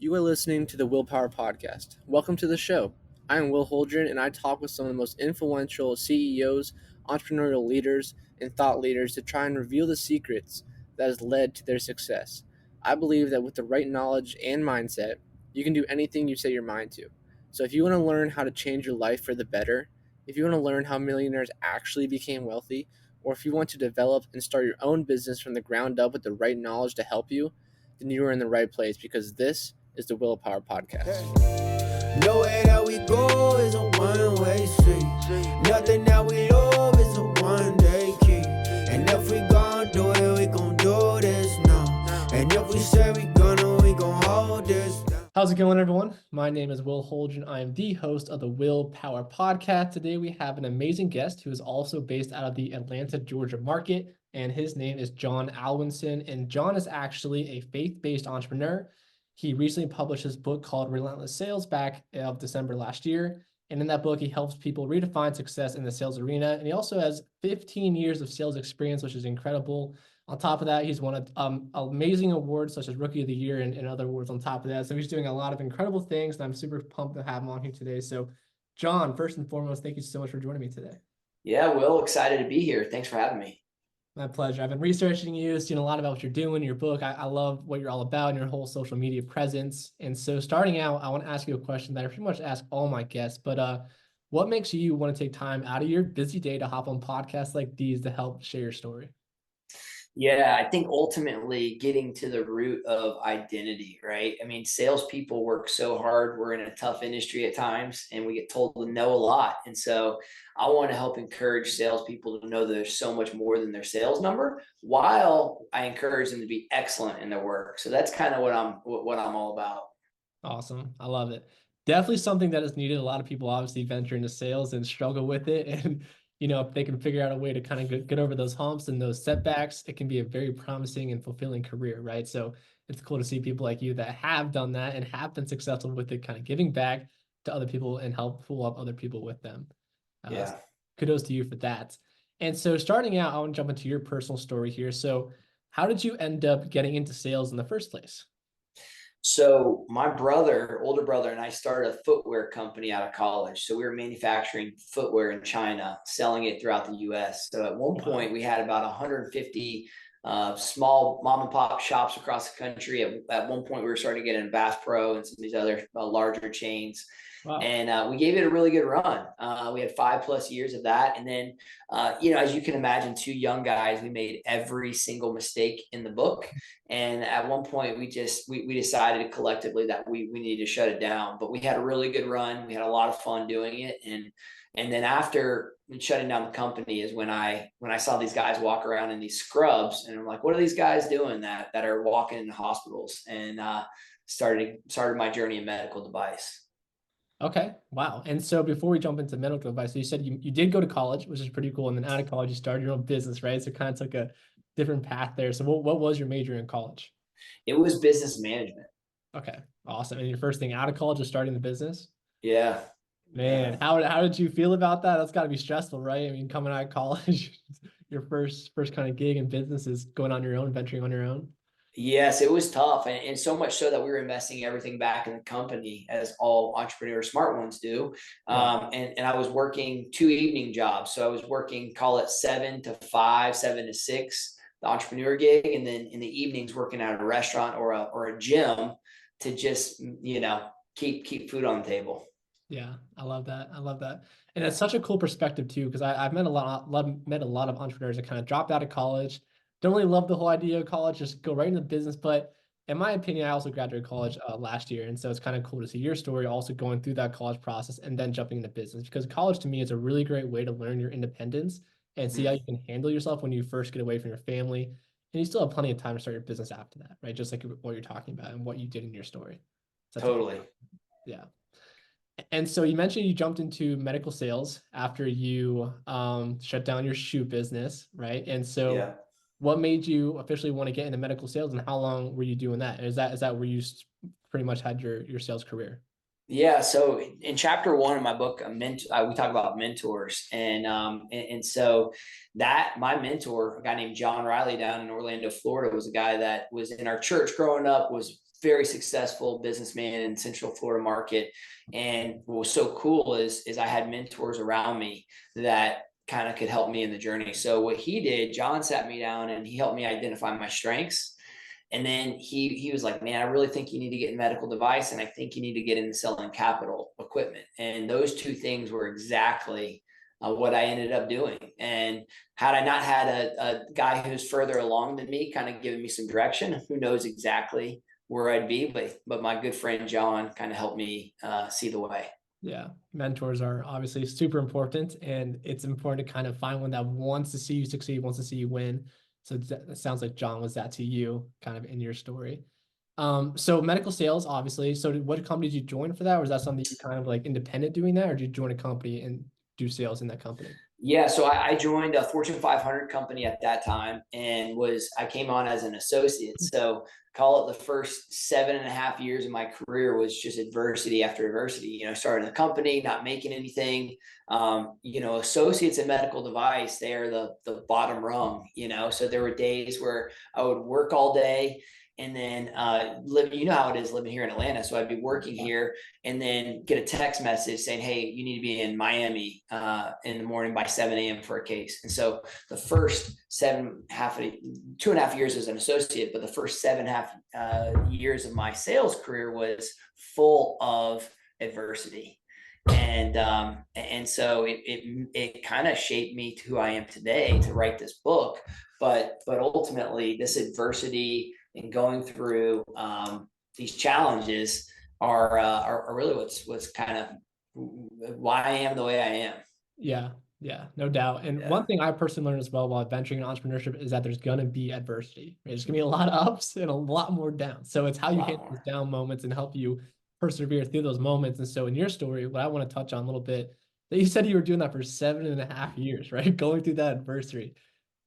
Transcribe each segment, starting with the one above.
You are listening to the Willpower Podcast. Welcome to the show. I am Will Holdren, and I talk with some of the most influential CEOs, entrepreneurial leaders, and thought leaders to try and reveal the secrets that has led to their success. I believe that with the right knowledge and mindset, you can do anything you set your mind to. So if you want to learn how to change your life for the better, if you want to learn how millionaires actually became wealthy, or if you want to develop and start your own business from the ground up with the right knowledge to help you, then you are in the right place, because this is the Willpower Podcast. Nowhere that we go is a one-way street. Nothing that we love is a one-day key. And if we gon' do it, we gon' do this now. And if we say we gon' hold this down. How's it going, everyone? My name is Will Holdren. I am the host of the Willpower Podcast. Today we have an amazing guest who is also based out of the Atlanta, Georgia market, and his name is Jon Alwinson. And Jon is actually a faith-based entrepreneur. He recently published his book called Relentless Sales back of December last year. And in that book, he helps people redefine success in the sales arena. And he also has 15 years of sales experience, which is incredible. On top of that, he's won amazing awards such as Rookie of the Year and other awards on top of that. So he's doing a lot of incredible things, and I'm super pumped to have him on here today. So Jon, first and foremost, thank you so much for joining me today. Yeah, Will, excited to be here. Thanks for having me. My pleasure. I've been researching you, seeing a lot about what you're doing, your book. I love what you're all about and your whole social media presence. And so starting out, I want to ask you a question that I pretty much ask all my guests, but what makes you want to take time out of your busy day to hop on podcasts like these to help share your story? Yeah, I think ultimately getting to the root of identity, right? I mean, salespeople work so hard. We're in a tough industry at times, and we get told to know a lot. And so I want to help encourage salespeople to know that there's so much more than their sales number, while I encourage them to be excellent in their work. So that's kind of what I'm all about. Awesome. I love it. Definitely something that is needed. A lot of people obviously venture into sales and struggle with it. And, if they can figure out a way to kind of get over those humps and those setbacks, it can be a very promising and fulfilling career, right? So it's cool to see people like you that have done that and have been successful with it, kind of giving back to other people and help pull up other people with them. Yeah. Kudos to you for that. And so starting out, I want to jump into your personal story here. So how did you end up getting into sales in the first place? So my older brother, and I started a footwear company out of college. So we were manufacturing footwear in China, selling it throughout the US. So at one point we had about 150 small mom and pop shops across the country. At one point we were starting to get in Bass Pro and some of these other larger chains. Wow. And we gave it a really good run. We had 5+ years of that. And then, as you can imagine, two young guys, we made every single mistake in the book. And at one point we decided collectively that we needed to shut it down, but we had a really good run. We had a lot of fun doing it. And then after shutting down the company is when I saw these guys walk around in these scrubs, and I'm like, what are these guys doing that are walking in the hospitals? And started my journey in medical device. Okay. Wow. And so before we jump into medical advice, so you said you did go to college, which is pretty cool. And then out of college, you started your own business, right? So it kind of took a different path there. So what was your major in college? It was business management. Okay. Awesome. And your first thing out of college was starting the business? Yeah. Man, how did you feel about that? That's got to be stressful, right? I mean, coming out of college, your first kind of gig in business is going on your own, venturing on your own. Yes, it was tough. And so much so that we were investing everything back in the company, as all entrepreneurs, smart ones do. And I was working 2 evening jobs. So I was working, call it 7 to 5, 7 to 6, the entrepreneur gig. And then in the evenings working at a restaurant or a gym to just, keep food on the table. Yeah, I love that. And it's such a cool perspective too, because I've met a lot of entrepreneurs that kind of dropped out of college. Don't really love the whole idea of college, just go right into business. But in my opinion, I also graduated college last year. And so it's kind of cool to see your story also going through that college process and then jumping into business, because college to me is a really great way to learn your independence and see how you can handle yourself when you first get away from your family. And you still have plenty of time to start your business after that, right? Just like what you're talking about and what you did in your story. So Totally. Yeah. And so you mentioned you jumped into medical sales after you shut down your shoe business, right? And so Yeah. What made you officially want to get into medical sales, and how long were you doing that? And is that where you pretty much had your sales career? Yeah. So in chapter 1 of my book, we talk about mentors, and so that my mentor, a guy named John Riley down in Orlando, Florida, was a guy that was in our church growing up, was very successful businessman in Central Florida market. And what was so cool is I had mentors around me that kind of could help me in the journey. So what he did, Jon sat me down and he helped me identify my strengths. And then he was like, man, I really think you need to get in medical device, and I think you need to get into selling capital equipment. And those two things were exactly what I ended up doing. And had I not had a guy who's further along than me kind of giving me some direction, who knows exactly where I'd be, but my good friend Jon kind of helped me see the way. Yeah, mentors are obviously super important, and it's important to kind of find one that wants to see you succeed, wants to see you win. So it sounds like Jon was that to you, kind of in your story. So medical sales, obviously. So what company did you join for that? Or was that something you kind of like independent doing that, or did you join a company and do sales in that company? Yeah, so I joined a Fortune 500 company at that time, and I came on as an associate. So call it the first 7.5 years of my career was just adversity after adversity. Starting the company, not making anything. Associates in medical device, they are the bottom rung. So there were days where I would work all day, and then you know how it is living here in Atlanta. So I'd be working here and then get a text message saying, hey, you need to be in Miami in the morning by 7 a.m. for a case. And so the first 2.5 years as an associate, but the first 7.5 years of my sales career was full of adversity. And so it kind of shaped me to who I am today to write this book. But ultimately, this adversity and going through these challenges are really what's kind of why I am the way I am. Yeah, no doubt. And one thing I personally learned as well while venturing in entrepreneurship is that there's going to be adversity. Right? There's going to be a lot of ups and a lot more downs. So it's how you handle those down moments and help you persevere through those moments. And so in your story, what I want to touch on a little bit, that you said you were doing that for 7.5 years, right? Going through that adversity.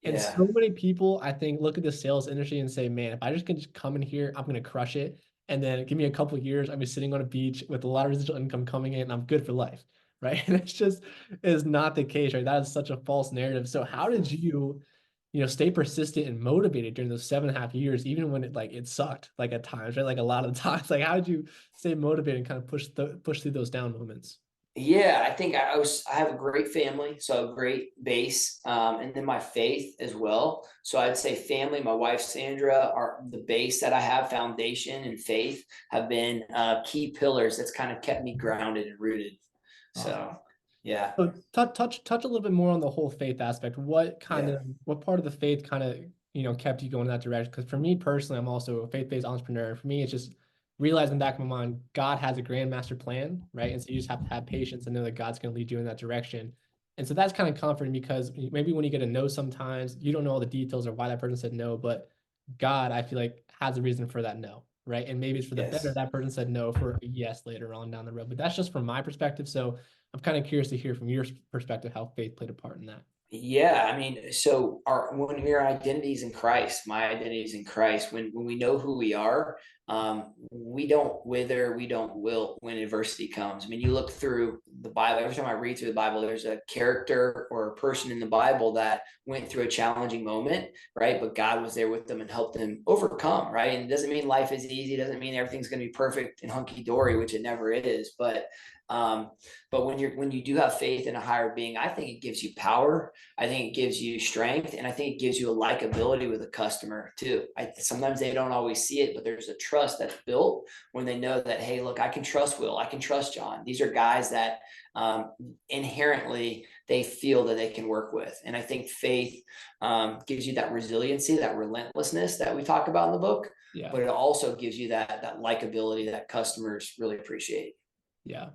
And so many people, I think, look at the sales industry and say, man, if I just can just come in here, I'm going to crush it. And then give me a couple of years, I'll be sitting on a beach with a lot of residual income coming in and I'm good for life, right? And it's just is not the case, right? That is such a false narrative. So how did you stay persistent and motivated during those 7.5 years, even when it sucked, like at times, right? Like a lot of the times, like how did you stay motivated and kind of push through those down moments? Yeah, I think I have a great family, so a great base, and then my faith as well. So I'd say family, my wife Sandra, are the base that I have. Foundation and faith have been key pillars that's kind of kept me grounded and rooted. So yeah. So touch a little bit more on the whole faith aspect. What part of the faith kind of kept you going in that direction? Because for me personally, I'm also a faith-based entrepreneur. For me, it's just realizing in the back of my mind, God has a grand master plan, right? And so you just have to have patience and know that God's going to lead you in that direction. And so that's kind of comforting because maybe when you get a no sometimes, you don't know all the details or why that person said no, but God, I feel like, has a reason for that no, right? And maybe it's for the better that person said no for a yes later on down the road. But that's just from my perspective. So I'm kind of curious to hear from your perspective how faith played a part in that. Yeah, I mean, so when your identity is in Christ, my identity is in Christ. When we know who we are, we don't wither, we don't wilt when adversity comes. I mean, you look through the Bible. Every time I read through the Bible, there's a character or a person in the Bible that went through a challenging moment, right? But God was there with them and helped them overcome, right? And it doesn't mean life is easy. It doesn't mean everything's going to be perfect and hunky dory, which it never is. But when you do have faith in a higher being, I think it gives you power. I think it gives you strength, and I think it gives you a likability with a customer too. Sometimes they don't always see it, but there's a trust that's built when they know that, hey, look, I can trust Will, I can trust Jon. These are guys that inherently they feel that they can work with. And I think faith gives you that resiliency, that relentlessness that we talk about in the book. Yeah. But it also gives you that likability that customers really appreciate. Yeah.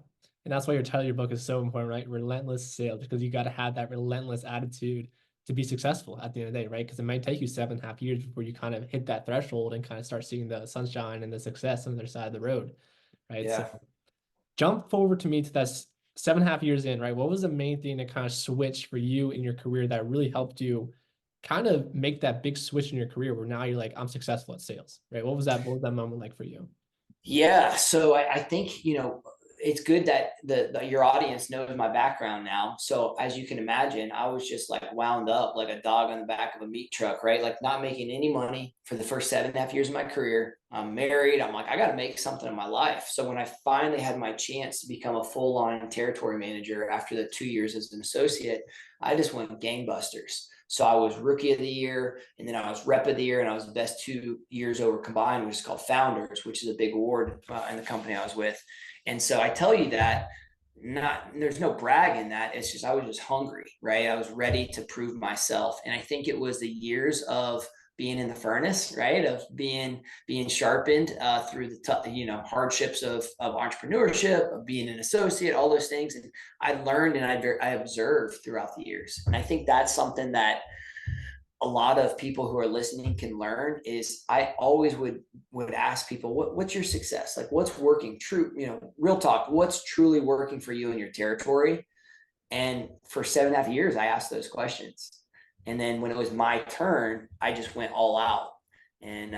And that's why your title of your book is so important, right? Relentless Sales, because you got to have that relentless attitude to be successful at the end of the day, right? Because it might take you 7.5 years before you kind of hit that threshold and kind of start seeing the sunshine and the success on the other side of the road, right? Yeah. So jump forward to me to that 7.5 years in, right? What was the main thing that kind of switched for you in your career that really helped you kind of make that big switch in your career where now you're like, I'm successful at sales, right? What was that moment like for you? Yeah. So I think, it's good that your audience knows my background now. So as you can imagine, I was just like wound up like a dog on the back of a meat truck, right? Like not making any money for the first 7.5 years of my career. I'm married. I'm like, I got to make something in my life. So when I finally had my chance to become a full-on territory manager after the 2 years as an associate, I just went gangbusters. So I was rookie of the year, and then I was rep of the year, and I was the best 2 years over combined, which is called Founders, which is a big award in the company I was with. And so I tell you that there's no brag in that. It's just, I was just hungry, right? I was ready to prove myself. And I think it was the years of being in the furnace, right? Of being sharpened through the hardships of entrepreneurship, of being an associate, all those things. And I learned and I observed throughout the years. And I think that's something that a lot of people who are listening can learn. Is I always would ask people, what's your success? Like, what's working? True, real talk, what's truly working for you in your territory? And for 7.5 years, I asked those questions. And then when it was my turn, I just went all out. And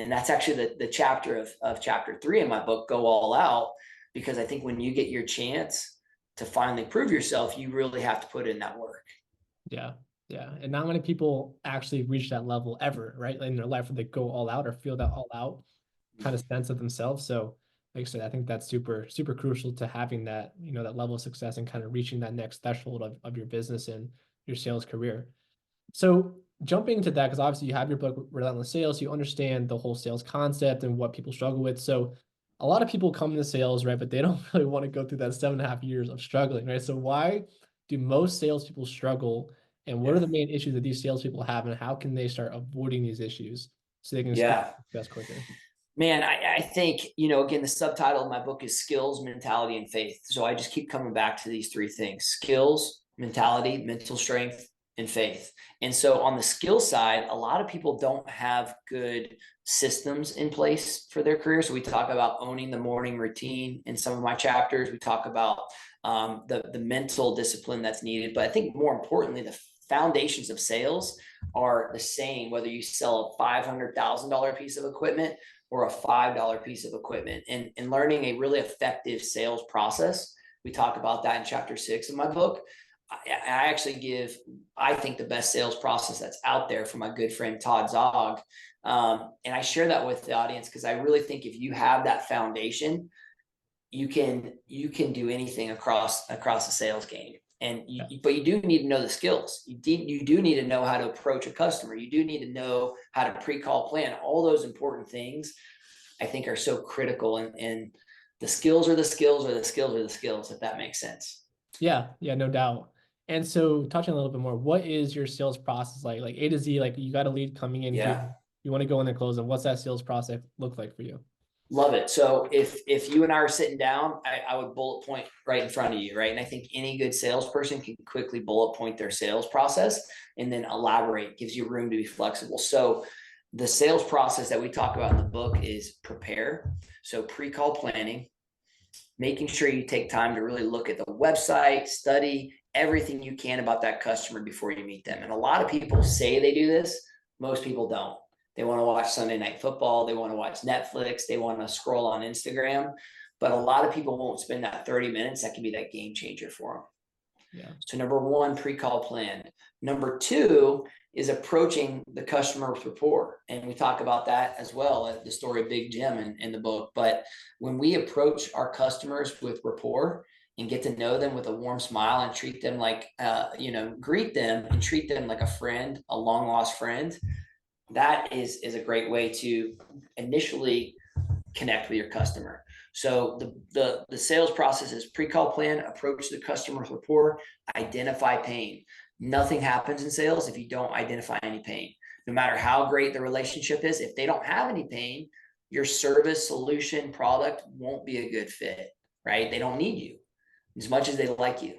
that's actually the chapter of chapter 3 in my book, Go All Out, because I think when you get your chance to finally prove yourself, you really have to put in that work. Yeah. Yeah. And not many people actually reach that level ever, right? In their life where they go all out or feel that all out kind of sense of themselves. So like I said, I think that's super, super crucial to having that, that level of success and kind of reaching that next threshold of your business and your sales career. So jumping into that, because obviously you have your book, Relentless Sales, you understand the whole sales concept and what people struggle with. So a lot of people come into sales, right? But they don't really want to go through that 7.5 years of struggling, right? So why do most salespeople struggle? And what are the main issues that these salespeople have, and how can they start avoiding these issues so they can success quicker? Man, I think, again, the subtitle of my book is Skills, Mentality, and Faith. So I just keep coming back to these 3 things: skills, mentality, mental strength, and faith. And so on the skill side, a lot of people don't have good systems in place for their career. So we talk about owning the morning routine in some of my chapters. We talk about the mental discipline that's needed. But I think more importantly, the foundations of sales are the same, whether you sell a $500,000 piece of equipment or a $5 piece of equipment, and learning a really effective sales process. We talk about that in chapter 6 of my book. I actually give, I think, the best sales process that's out there from my good friend, Todd Zog. And I share that with the audience because I really think if you have that foundation, you can do anything across the sales game. But you do need to know the skills. You do need to know how to approach a customer. You do need to know how to pre-call plan. All those important things, I think, are so critical. And the skills are the skills, or the skills are the skills, if that makes sense. Yeah, no doubt. And so touching a little bit more, what is your sales process like? Like A to Z, like you got a lead coming in here, you want to go in and close them. What's that sales process look like for you? Love it. So if you and I are sitting down, I would bullet point right in front of you, right? And I think any good salesperson can quickly bullet point their sales process and then elaborate, gives you room to be flexible. So the sales process that we talk about in the book is prepare. So pre-call planning, making sure you take time to really look at the website, study everything you can about that customer before you meet them. And a lot of people say they do this. Most people don't. They want to watch Sunday Night Football. They want to watch Netflix. They want to scroll on Instagram. But a lot of people won't spend that 30 minutes. That can be that game changer for them. Yeah. So number 1, pre-call plan. Number 2 is approaching the customer with rapport. And we talk about that as well, the story of Big Jim in the book. But when we approach our customers with rapport and get to know them with a warm smile and treat them like, greet them and treat them like a friend, a long lost friend, that is a great way to initially connect with your customer. So the sales process is pre-call plan, approach the customer with rapport, identify pain. Nothing happens in sales if you don't identify any pain. No matter how great the relationship is, if they don't have any pain, your service, solution, product won't be a good fit, right? They don't need you as much as they like you.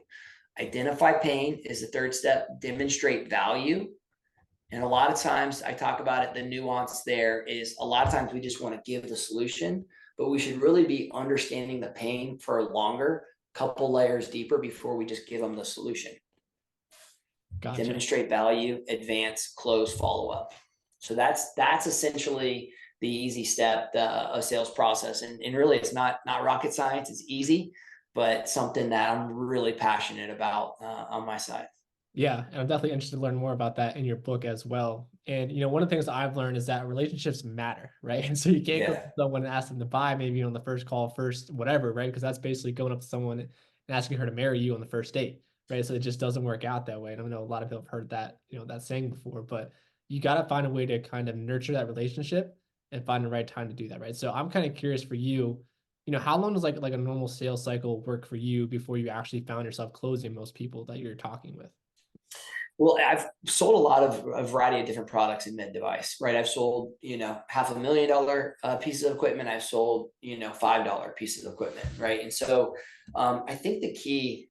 Identify pain is the 3rd step. Demonstrate value. And a lot of times I talk about it, the nuance there is a lot of times we just want to give the solution, but we should really be understanding the pain for a longer, couple layers deeper before we just give them the solution. Gotcha. Demonstrate value, advance, close, follow up. So that's essentially the easy step of sales process. And really it's not rocket science. It's easy. but something that I'm really passionate about on my side. Yeah, and I'm definitely interested to learn more about that in your book as well. And one of the things that I've learned is that relationships matter, right? And so you can't go to Yeah. someone and ask them to buy maybe on the first call, first whatever, right? Because that's basically going up to someone and asking her to marry you on the first date, right? So it just doesn't work out that way. And I know a lot of people have heard that, that saying before, but you got to find a way to kind of nurture that relationship and find the right time to do that, right? So I'm kind of curious for you, how long does like a normal sales cycle work for you before you actually found yourself closing most people that you're talking with? Well, I've sold a lot of a variety of different products in med device, right? I've sold, $500,000 pieces of equipment. I've sold, $5 pieces of equipment, right? And so I think the key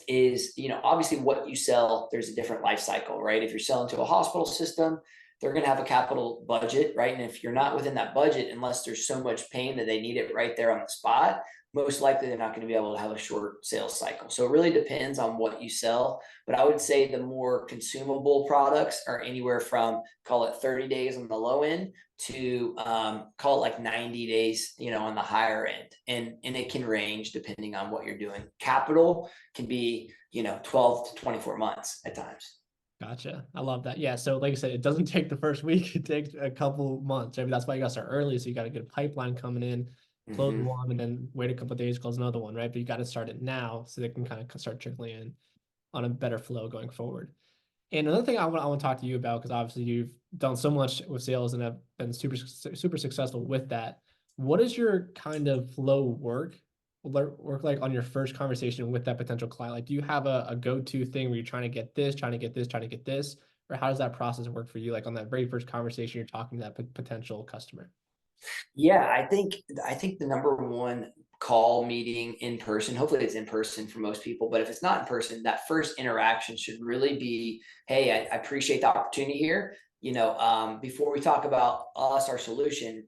is, obviously what you sell, there's a different life cycle, right? If you're selling to a hospital system, they're going to have a capital budget, right? And if you're not within that budget, unless there's so much pain that they need it right there on the spot, most likely they're not going to be able to have a short sales cycle. So it really depends on what you sell. But I would say the more consumable products are anywhere from, call it 30 days on the low end to call it like 90 days, on the higher end. And it can range depending on what you're doing. Capital can be, 12 to 24 months at times. Gotcha. I love that. Yeah. So like I said, it doesn't take the first week. It takes a couple months. I mean, that's why you got to start early. So you got to get a pipeline coming in, close Mm-hmm. one, and then wait a couple of days, close another one, right? But you got to start it now so they can kind of start trickling in on a better flow going forward. And another thing I want to talk to you about, because obviously you've done so much with sales and have been super successful with that. What is your kind of flow work like on your first conversation with that potential client? Like, do you have a go-to thing where you're trying to get this, trying to get this, trying to get this, or how does that process work for you? Like on that very first conversation, you're talking to that potential customer. Yeah, I think the number one call meeting in person, hopefully it's in person for most people, but if it's not in person, that first interaction should really be, hey, I appreciate the opportunity here. Before we talk about us, our solution,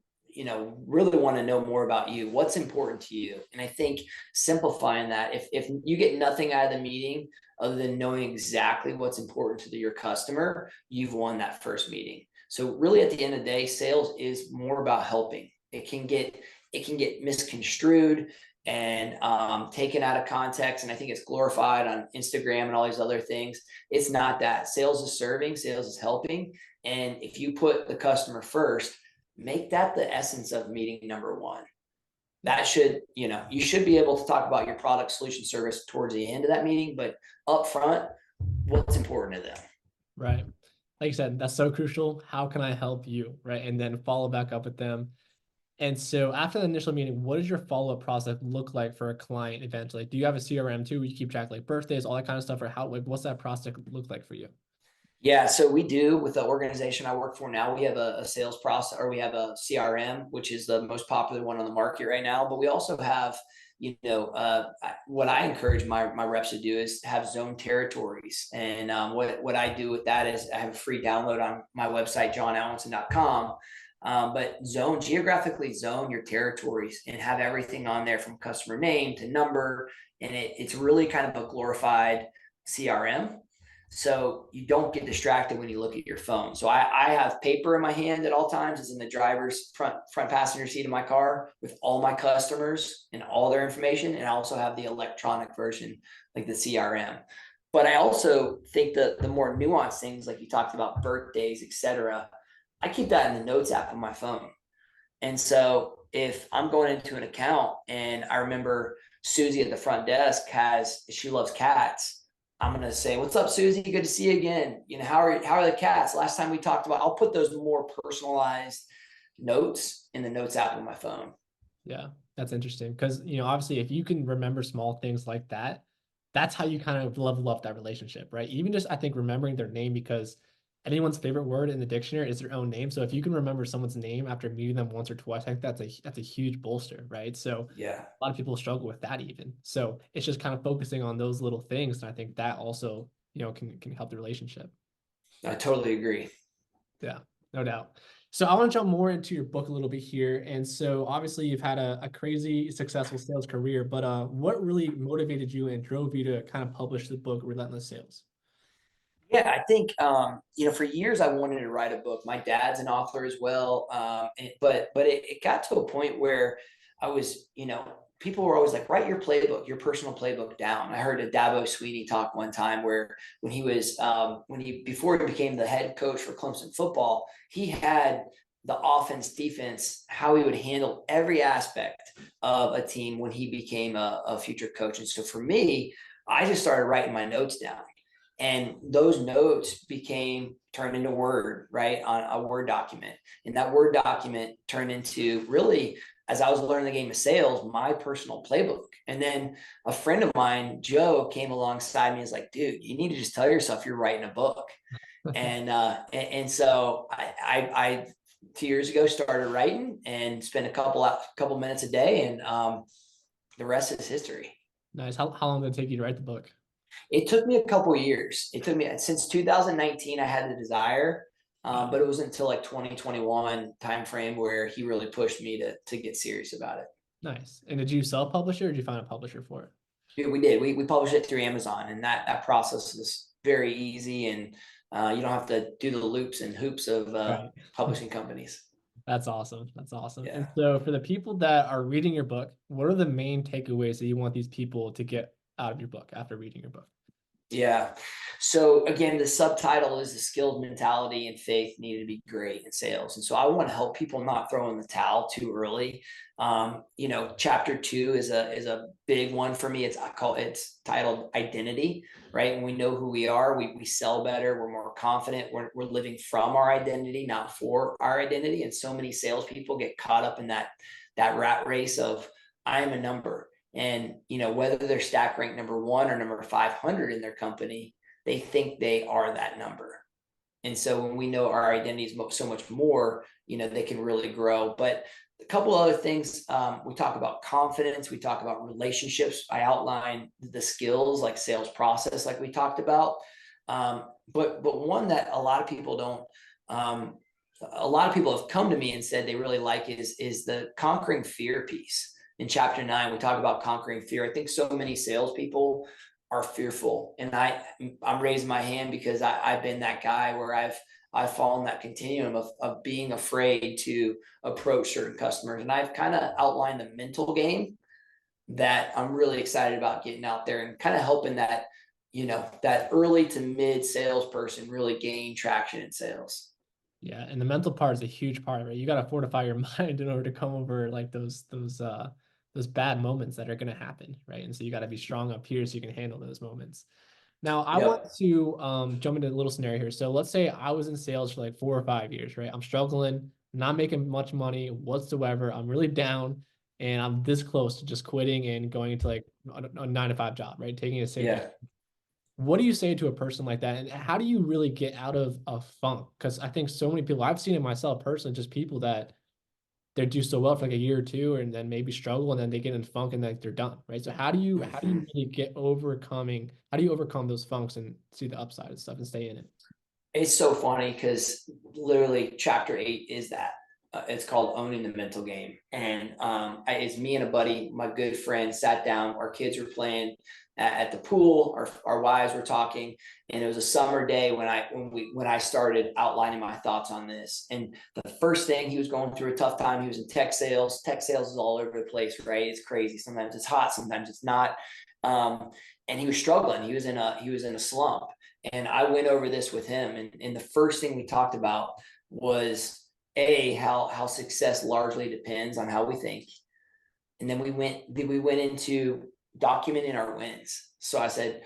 really want to know more about you. What's important to you? And I think simplifying that, if you get nothing out of the meeting other than knowing exactly what's important to your customer, you've won that first meeting. So really at the end of the day, sales is more about helping. It can get misconstrued and taken out of context. And I think it's glorified on Instagram and all these other things. It's not that. Sales is serving, sales is helping. And if you put the customer first, make that the essence of meeting number one. That should, you should be able to talk about your product, solution, service towards the end of that meeting, but up front, what's important to them. Right. Like you said, that's so crucial. How can I help you? Right. And then follow back up with them. And so after the initial meeting, what does your follow-up process look like for a client eventually? Do you have a CRM too, where you keep track like birthdays, all that kind of stuff, or what's that process look like for you? Yeah, so we do with the organization I work for now. We have a sales process, or we have a CRM, which is the most popular one on the market right now. But we also have, what I encourage my reps to do is have zone territories. And what I do with that is I have a free download on my website, jonalwinson.com. But geographically zone your territories and have everything on there from customer name to number. And it's really kind of a glorified CRM. So you don't get distracted when you look at your phone. So I have paper in my hand at all times. It's in the driver's front passenger seat of my car with all my customers and all their information. And I also have the electronic version, like the CRM. But I also think that the more nuanced things, like you talked about birthdays, etc., I keep that in the notes app on my phone. And so if I'm going into an account and I remember Susie at the front desk she loves cats, I'm going to say, what's up, Susie? Good to see you again. How are the cats? Last time we talked about, I'll put those more personalized notes in the notes app on my phone. Yeah, that's interesting. Because, obviously if you can remember small things like that, that's how you kind of level up that relationship, right? Even just, I think, remembering their name, because anyone's favorite word in the dictionary is their own name. So if you can remember someone's name after meeting them once or twice, I think that's a huge bolster, right? So yeah, a lot of people struggle with that even. So it's just kind of focusing on those little things. And I think that also, can help the relationship. I totally agree. Yeah, no doubt. So I want to jump more into your book a little bit here. And so obviously you've had a crazy successful sales career, but what really motivated you and drove you to kind of publish the book, Relentless Sales? Yeah, I think for years I wanted to write a book. My dad's an author as well, but it got to a point where I was people were always like, write your playbook, your personal playbook down. I heard a Dabo Sweeney talk one time where when he was, before he became the head coach for Clemson football, he had the offense, defense, how he would handle every aspect of a team when he became a future coach. And so for me, I just started writing my notes down. And those notes turned into Word, right, on a Word document. And that Word document turned into, really, as I was learning the game of sales, my personal playbook. And then a friend of mine, Joe, came alongside me and was like, dude, you need to just tell yourself you're writing a book. And so I 2 years ago started writing and spent a couple minutes a day, and the rest is history. Nice. How long did it take you to write the book? It took me a couple of years. It took me since 2019. I had the desire, but it wasn't until like 2021 timeframe where he really pushed me to get serious about it. Nice. And did you self-publish it, or did you find a publisher for it? Yeah, we did. We published it through Amazon, and that process was very easy, and you don't have to do the loops and hoops of publishing companies. That's awesome. That's awesome. Yeah. And so for the people that are reading your book, what are the main takeaways that you want these people to get out of your book after reading your book? Yeah. So again, the subtitle is the skills, mentality, and faith needed to be great in sales. And so I want to help people not throw in the towel too early. Chapter 2 is a big one for me. It's titled identity, right? And we know who we are. We sell better. We're more confident. We're living from our identity, not for our identity. And so many salespeople get caught up in that rat race of, I am a number. And, whether they're stack ranked number 1 or number 500 in their company, they think they are that number. And so when we know our identity is so much more, they can really grow. But a couple other things, we talk about confidence. We talk about relationships. I outline the skills like sales process, like we talked about. But one that a lot of people have come to me and said they really like is the conquering fear piece. In chapter 9, we talk about conquering fear. I think so many salespeople are fearful, and I'm raising my hand because I've been that guy where I've fallen that continuum of being afraid to approach certain customers. And I've kind of outlined the mental game that I'm really excited about getting out there and kind of helping that early to mid salesperson really gain traction in sales. Yeah, and the mental part is a huge part, right? You got to fortify your mind in order to come over like those bad moments that are going to happen, right? And so you got to be strong up here so you can handle those moments. Now, I want to jump into a little scenario here. So let's say I was in sales for like 4 or 5 years, right? I'm struggling, not making much money whatsoever. I'm really down, and I'm this close to just quitting and going into like a 9-to-5 job, right? Taking a safe. Yeah. What do you say to a person like that? And how do you really get out of a funk? Because I think so many people, I've seen it myself personally, just people that they do so well for like a year or two and then maybe struggle and then they get in funk and like they're done, right? So how do you really how do you overcome those funks and see the upside and stuff and stay in it? It's so funny because literally chapter 8 is that. It's called Owning the Mental Game. And it's me and a buddy, my good friend, sat down. Our kids were playing at the pool. Our wives were talking, and it was a summer day when I started outlining my thoughts on this. And the first thing, he was going through a tough time. He was in tech sales. Tech sales is all over the place, right? It's crazy. Sometimes it's hot, sometimes it's not. And he was struggling. He was in a slump. And I went over this with him. And the first thing we talked about was how success largely depends on how we think. And then we went into documenting our wins. So I said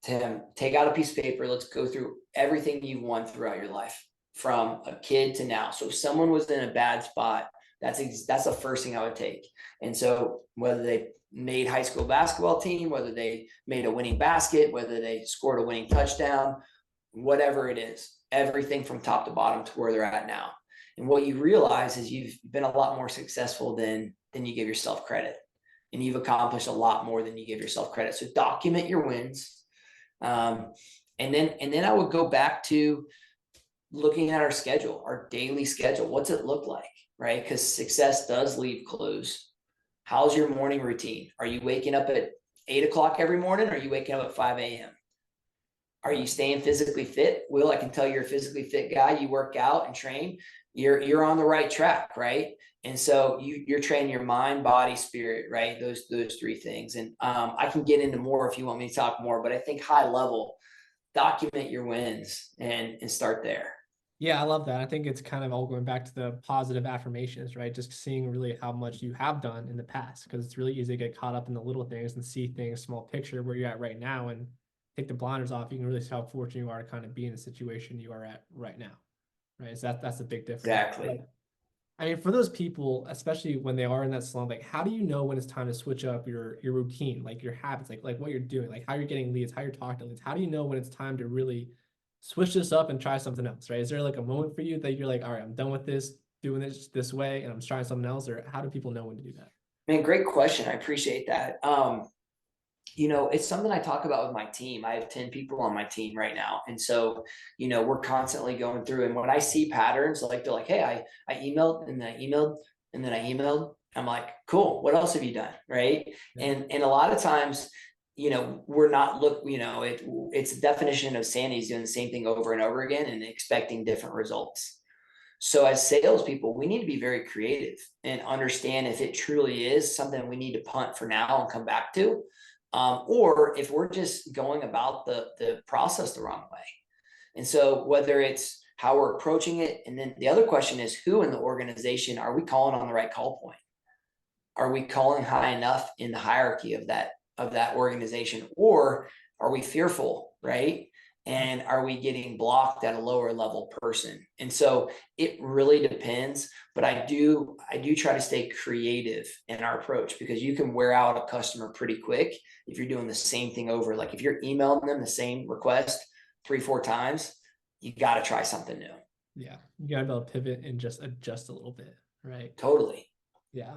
to him, take out a piece of paper. Let's go through everything you've won throughout your life from a kid to now. So if someone was in a bad spot, that's the first thing I would take. And so whether they made high school basketball team, whether they made a winning basket, whether they scored a winning touchdown, whatever it is, everything from top to bottom to where they're at now. And what you realize is you've been a lot more successful than you give yourself credit. And you've accomplished a lot more than you give yourself credit. So document your wins. And then I would go back to looking at our schedule, our daily schedule. What's it look like, right? Because success does leave clues. How's your morning routine? Are you waking up at 8 o'clock every morning? Or are you waking up at 5 a.m.? Are you staying physically fit? Will, I can tell you're a physically fit guy. You work out and train. You're on the right track, right? And so you're training your mind, body, spirit, right? Those three things. And I can get into more if you want me to talk more, but I think high level, document your wins and start there. Yeah, I love that. I think it's kind of all going back to the positive affirmations, right? Just seeing really how much you have done in the past, because it's really easy to get caught up in the little things and see things, small picture where you're at right now, and take the blinders off. You can really see how fortunate you are to kind of be in the situation you are at right now, right? So that's a big difference. Exactly. I mean, for those people, especially when they are in that slump, like how do you know when it's time to switch up your routine, like your habits, like what you're doing, like how you're getting leads, how you're talking to leads? How do you know when it's time to really switch this up and try something else, right? Is there like a moment for you that you're like, all right, I'm done with this, doing this way, and I'm trying something else? Or how do people know when to do that? Man, great question. I appreciate that. It's something I talk about with my team. I have 10 people on my team right now. And so, we're constantly going through, and when I see patterns, like they're like, hey, I emailed and then I emailed and then I emailed. I'm like, cool. What else have you done? Right. Yeah. And a lot of times, we're not it's the definition of sanity is doing the same thing over and over again and expecting different results. So as salespeople, we need to be very creative and understand if it truly is something we need to punt for now and come back to. Or if we're just going about the process the wrong way. And so whether it's how we're approaching it, and then the other question is who in the organization are we calling on the right call point? Are we calling high enough in the hierarchy of that organization, or are we fearful, right? And are we getting blocked at a lower level person? And so it really depends, but I do try to stay creative in our approach, because you can wear out a customer pretty quick if you're doing the same thing over. Like if you're emailing them the same request 3-4 times, you got to try something new. Yeah. You got to be able to pivot and just adjust a little bit, right? Totally. Yeah.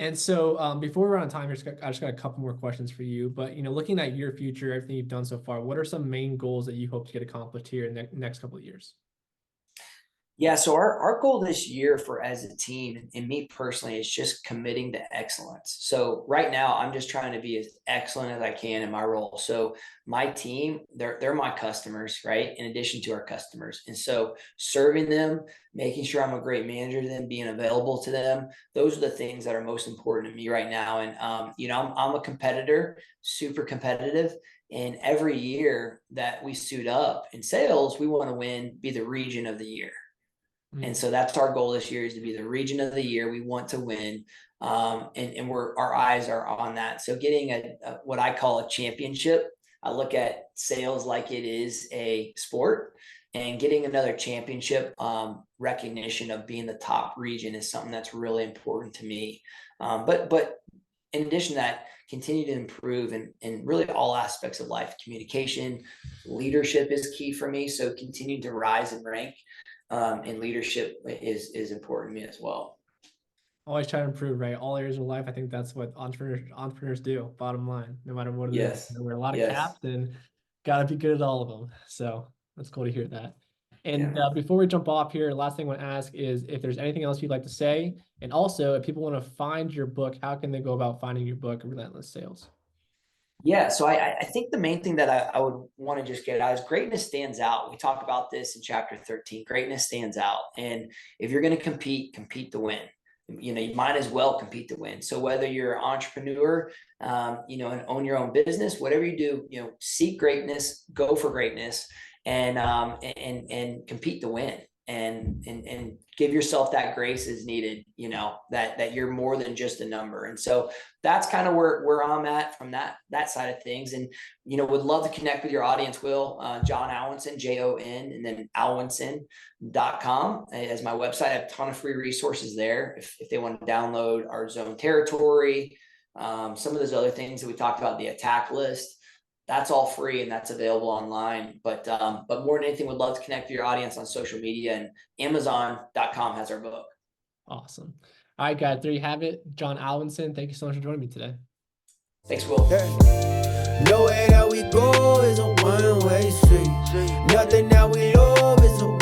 And so before we're on time, I just got a couple more questions for you. But, looking at your future, everything you've done so far, what are some main goals that you hope to get accomplished here in the next couple of years? Yeah. So our goal this year as a team and me personally is just committing to excellence. So right now I'm just trying to be as excellent as I can in my role. So my team, they're my customers, right? In addition to our customers. And so serving them, making sure I'm a great manager to them, being available to them. Those are the things that are most important to me right now. And, I'm a competitor, super competitive. And every year that we suit up in sales, we want to win, be the region of the year. And so that's our goal this year, is to be the region of the year. We want to win. And our eyes are on that. So getting what I call a championship. I look at sales like it is a sport, and getting another championship recognition of being the top region is something that's really important to me. But in addition to that, continue to improve in really all aspects of life. Communication, leadership is key for me. So continue to rise and rank. And leadership is important to me as well. Always try to improve, right? All areas of life. I think that's what entrepreneurs do. Bottom line, no matter what it is. Wear a lot of caps and got to be good at all of them. So that's cool to hear that. And before we jump off here, last thing I want to ask is if there's anything else you'd like to say, and also if people want to find your book, how can they go about finding your book, Relentless Sales? Yeah. So I think the main thing that I would want to just get out is greatness stands out. We talk about this in chapter 13. Greatness stands out. And if you're going to compete to win. You might as well compete to win. So whether you're an entrepreneur, and own your own business, whatever you do, seek greatness, go for greatness, and compete to win, and give yourself that grace as needed, that you're more than just a number. And so that's kind of where I'm at from that side of things. And, would love to connect with your audience, Will. Jon Alwinson, Jon, and then alwinson.com as my website. I have a ton of free resources there if they want to download our zone territory, some of those other things that we talked about, the attack list. That's all free and that's available online. But more than anything, would love to connect with your audience on social media, and Amazon.com has our book. Awesome. All right, guys, there you have it. Jon Alwinson, thank you so much for joining me today. Thanks, Will. Nowhere that we go is a one-way street. Nothing that we love is a